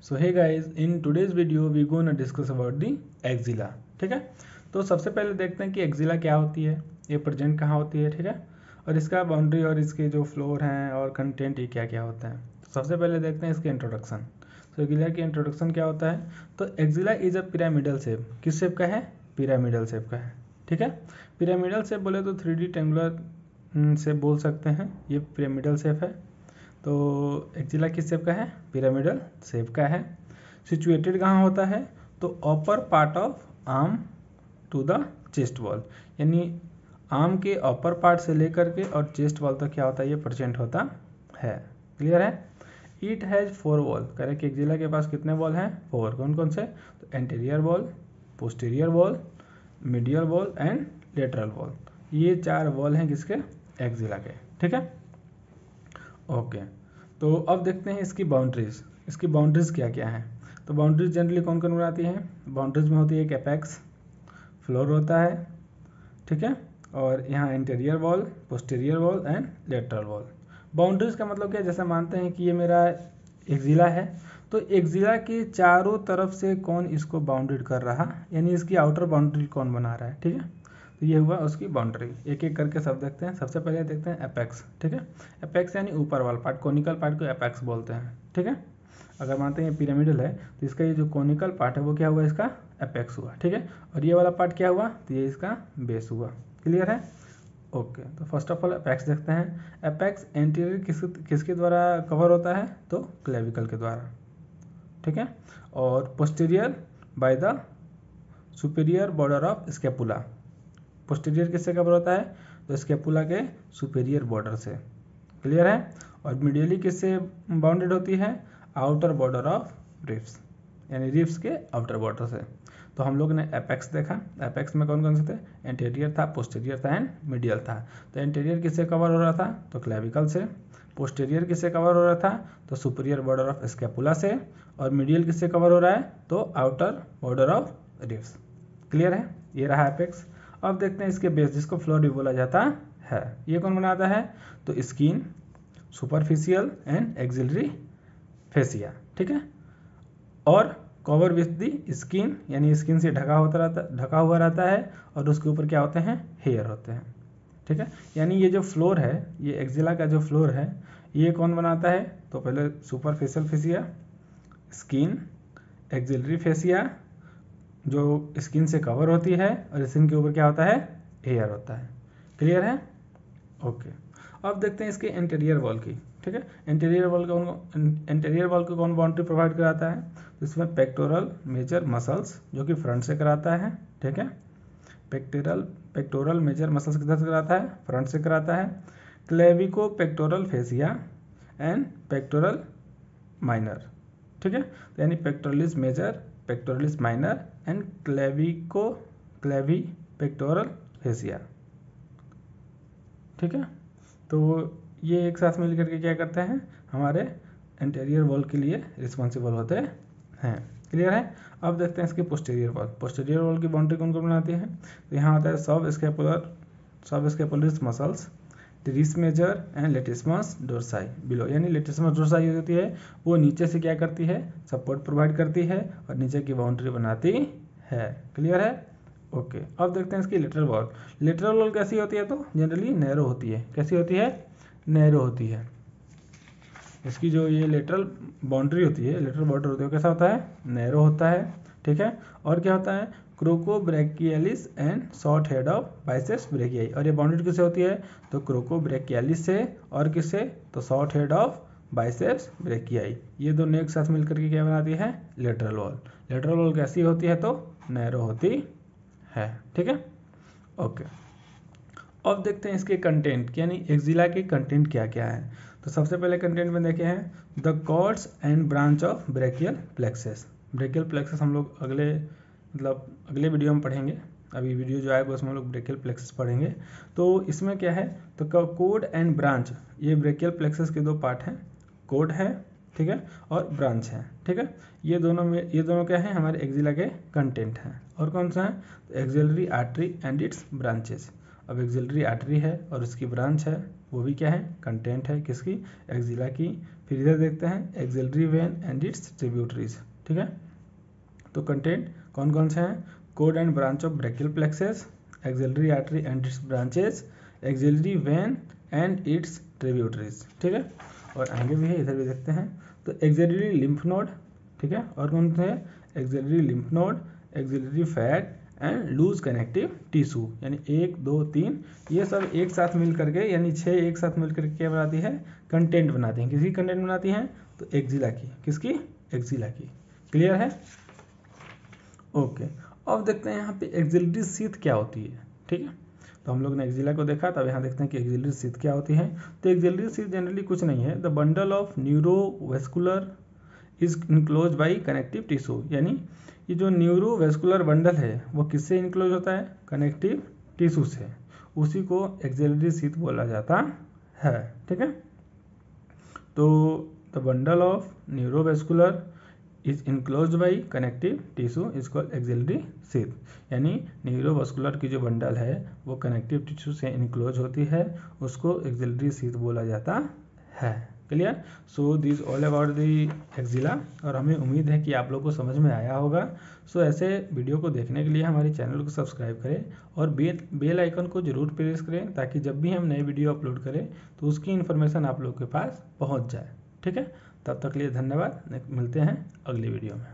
So hey guys, in today's video we gonna discuss about the axilla. ठीक है, तो सबसे पहले देखते हैं कि एक्जिला क्या होती है, ये प्रेजेंट कहाँ होती है। ठीक है, और इसका बाउंड्री और इसके जो फ्लोर हैं और कंटेंट ये क्या क्या होता है। तो सबसे पहले देखते हैं इसके इंट्रोडक्शन। तो एक्जिला की इंट्रोडक्शन क्या होता है, तो axilla is a pyramidal shape. किस शेप का है? पिरामिडल शेप का है। ठीक है, पिरामिडल शेप बोले तो 3D ट्रेंगुलर शेप बोल सकते हैं, ये पिरामिडल शेप है। तो एक्जिला किस शेप का है? पिरामिडल शेप का है। सिचुएटेड कहाँ होता है? तो upper part of arm to the chest wall, यानी आर्म के अपर पार्ट से लेकर के और चेस्ट वॉल तक क्या होता है, ये प्रेजेंट होता है। क्लियर है? It has 4 wall. कह रहे कि एक्जिला के पास कितने वॉल हैं? 4। कौन कौन से? तो anterior wall, posterior wall, medial wall and lateral wall. ये 4 वॉल हैं किसके? एक्जिला के। ठीक है, ओके। तो अब देखते हैं इसकी बाउंड्रीज। इसकी बाउंड्रीज क्या क्या हैं। तो बाउंड्रीज जनरली कौन कौन बनाती हैं? बाउंड्रीज में होती है एक एपेक्स, फ्लोर होता है। ठीक है, और यहाँ interior wall, posterior wall and lateral wall. Boundaries का मतलब क्या है, जैसे मानते हैं कि ये मेरा एक्जिला है, तो एक्जिला के चारों तरफ से कौन इसको बाउंडेड कर रहा, यानी इसकी आउटर बाउंड्री कौन बना रहा है। ठीक है, तो ये हुआ उसकी बाउंड्री। एक एक करके सब देखते हैं। सबसे पहले देखते हैं एपेक्स। ठीक है, एपेक्स यानी ऊपर वाला पार्ट, कोनिकल पार्ट को एपेक्स बोलते हैं। ठीक है, अगर मानते हैं ये पिरामिडल है तो इसका ये जो कोनिकल पार्ट है वो क्या हुआ? इसका एपेक्स हुआ। ठीक है, और ये वाला पार्ट क्या हुआ? तो ये इसका बेस हुआ। क्लियर है? ओके, तो फर्स्ट ऑफ ऑल एपेक्स देखते हैं। एपेक्स एंटीरियर किसके द्वारा कवर होता है? तो क्लेविकल के द्वारा। ठीक है, और posterior by the superior border of scapula. Posterior किससे कवर होता है? तो स्केपुला के सुपीरियर बॉर्डर से। क्लियर है? और मीडियली किससे बाउंडेड होती है? आउटर बॉर्डर ऑफ रिब्स, यानी रिब्स के आउटर बॉर्डर से। तो हम लोग ने एपेक्स देखा। एपेक्स में कौन कौन से थे? एंटीरियर था, पोस्टीरियर था एंड मीडियल था। तो एंटीरियर किससे कवर हो रहा था? तो क्लेविकल से। पोस्टीरियर किससे कवर हो रहा था? तो सुपीरियर बॉर्डर ऑफ स्केपुला से। और मीडियल किससे कवर हो रहा है? तो outer border of ribs. Clear है? ये रहा एपेक्स। अब देखते हैं इसके बेस, जिसको फ्लोर भी बोला जाता है। ये कौन बनाता है? तो skin, superficial and axillary fascia. ठीक है, और कवर विथ दी स्किन, यानी स्किन से ढका हुआ रहता है, और उसके ऊपर क्या होते हैं? हेयर होते हैं। ठीक है, यानी ये जो फ्लोर है, ये एक्जिला का जो फ्लोर है, ये कौन बनाता है? तो पहले superficial fascia, skin, axillary fascia जो स्किन से कवर होती है, और स्किन के ऊपर क्या होता है? हेयर होता है। क्लियर है? ओके। अब देखते हैं इसके इंटीरियर वॉल की। ठीक है, इंटीरियर वॉल को कौन बाउंड्री प्रोवाइड कराता है? तो इसमें पेक्टोरल मेजर मसल्स, जो कि फ्रंट से कराता है। ठीक है, पेक्टोरल मेजर मसल्स किधर से कराता है? फ्रंट से कराता है। Clavipectoral fascia and pectoral minor. ठीक है, तो यानी pectoralis major, pectoralis minor and clavipectoral fascia. ठीक है, तो ये एक साथ मिल करके क्या करते हैं? हमारे इंटीरियर वॉल के लिए रिस्पॉन्सिबल होते हैं। क्लियर है? अब देखते हैं इसकी पोस्टीरियर वॉल। पोस्टीरियर वॉल की बाउंड्री कौन कौन बनाती है? तो यहाँ आता है subscapularis muscles, teres major and latissimus dorsi below, यानी लेटिसमस डोर्साई होती है वो नीचे से क्या करती है? सपोर्ट प्रोवाइड करती है और नीचे की बाउंड्री बनाती है। क्लियर है? ओके। अब देखते हैं इसकी लेटरल वॉल। लेटरल वॉल कैसी होती है? तो जनरली नैरो होती है। कैसी होती है? नैरो होती है। इसकी जो ये लेटरल बाउंड्री होती है, लेटरल बॉर्डर होती है, कैसा होता है? नैरो होता है। ठीक है, और क्या होता है? Coracobrachialis and short head of biceps brachii. और ये बाउंड्री किससे होती है? तो क्रोकोब्रैकियालिस से, और किससे? तो short head of biceps brachii. ये दोनों एक साथ मिलकर के क्या बनाती है? Lateral wall. लेटरल वॉल कैसी होती है? तो नैरो होती है। ठीक है, ओके। अब देखते हैं इसके कंटेंट, यानी एक्जिला के कंटेंट क्या क्या है। तो सबसे पहले कंटेंट में देखे हैं the cords and branch of brachial plexus. Brachial plexus हम लोग अगले वीडियो में पढ़ेंगे। अभी वीडियो जो आएगा उसमें हम लोग ब्रेकियल प्लेक्सस पढ़ेंगे। तो इसमें क्या है? तो कोड एंड ब्रांच, ये ब्रेकियल प्लेक्सस के 2 पार्ट हैं। कोड है, ठीक है, और ब्रांच है। ठीक है, ये दोनों क्या है? हमारे एक्जिला के कंटेंट हैं। और कौन सा है? तो axillary artery and it's branches. अब एक्सिलरी आर्टरी है और इसकी ब्रांच है, वो भी क्या है, कंटेंट है किसकी, एक्जिला की। फिर इधर देखते हैं axillary vein and it's tributaries, ठीक है। तो कंटेंट कौन कौन से हैं, code and branch of brachial plexus, axillary artery and it's branches, axillary vein and it's tributaries, ठीक है। और आगे भी है, इधर भी देखते हैं। तो एक्सिलरी लिम्फ नोड, ठीक है, और कौन से है, axillary lymph node, axillary fat and loose connective tissue, यानी 1 2 3 ये सब एक साथ मिल करके, यानी 6 एक साथ मिल करके क्या बनाती है, कंटेंट बनाती हैं। किसकी कंटेंट बनाती हैं, तो एक्जिला की, किसकी, एक्जिला की। क्लियर है, ओके। अब देखते हैं यहाँ पे एक्सिलरी शीथ क्या होती है, ठीक है। तो हम लोग ने एक्जिला को देखा, तब यहाँ देखते हैं कि एक्सिलरी शीथ क्या होती है। तो एक्सिलरी शीथ जनरली कुछ नहीं है, the bundle of neurovascular is enclose by connective tissue, यानी ये जो न्यूरोवेस्कुलर बंडल है वो किससे इनक्लोज होता है, कनेक्टिव टिश्यू से, उसी को एक्सिलरी शीथ बोला जाता है, ठीक है। तो the bundle of neurovascular is enclose by connective tissue is called axillary sheath, यानी न्यूरोवेस्कुलर की जो बंडल है वो कनेक्टिव टिश्यू से इनक्लोज होती है, उसको एक्सिलरी शीथ बोला जाता है। Clear, so this all about the axilla, और हमें उम्मीद है कि आप लोग को समझ में आया होगा। सो ऐसे वीडियो को देखने के लिए हमारे चैनल को सब्सक्राइब करें और बेल आइकन को जरूर प्रेस करें, ताकि जब भी हम नए वीडियो अपलोड करें तो उसकी इन्फॉर्मेशन आप लोग के पास पहुंच जाए, ठीक है। तब तक के लिए धन्यवाद, मिलते हैं अगली वीडियो में।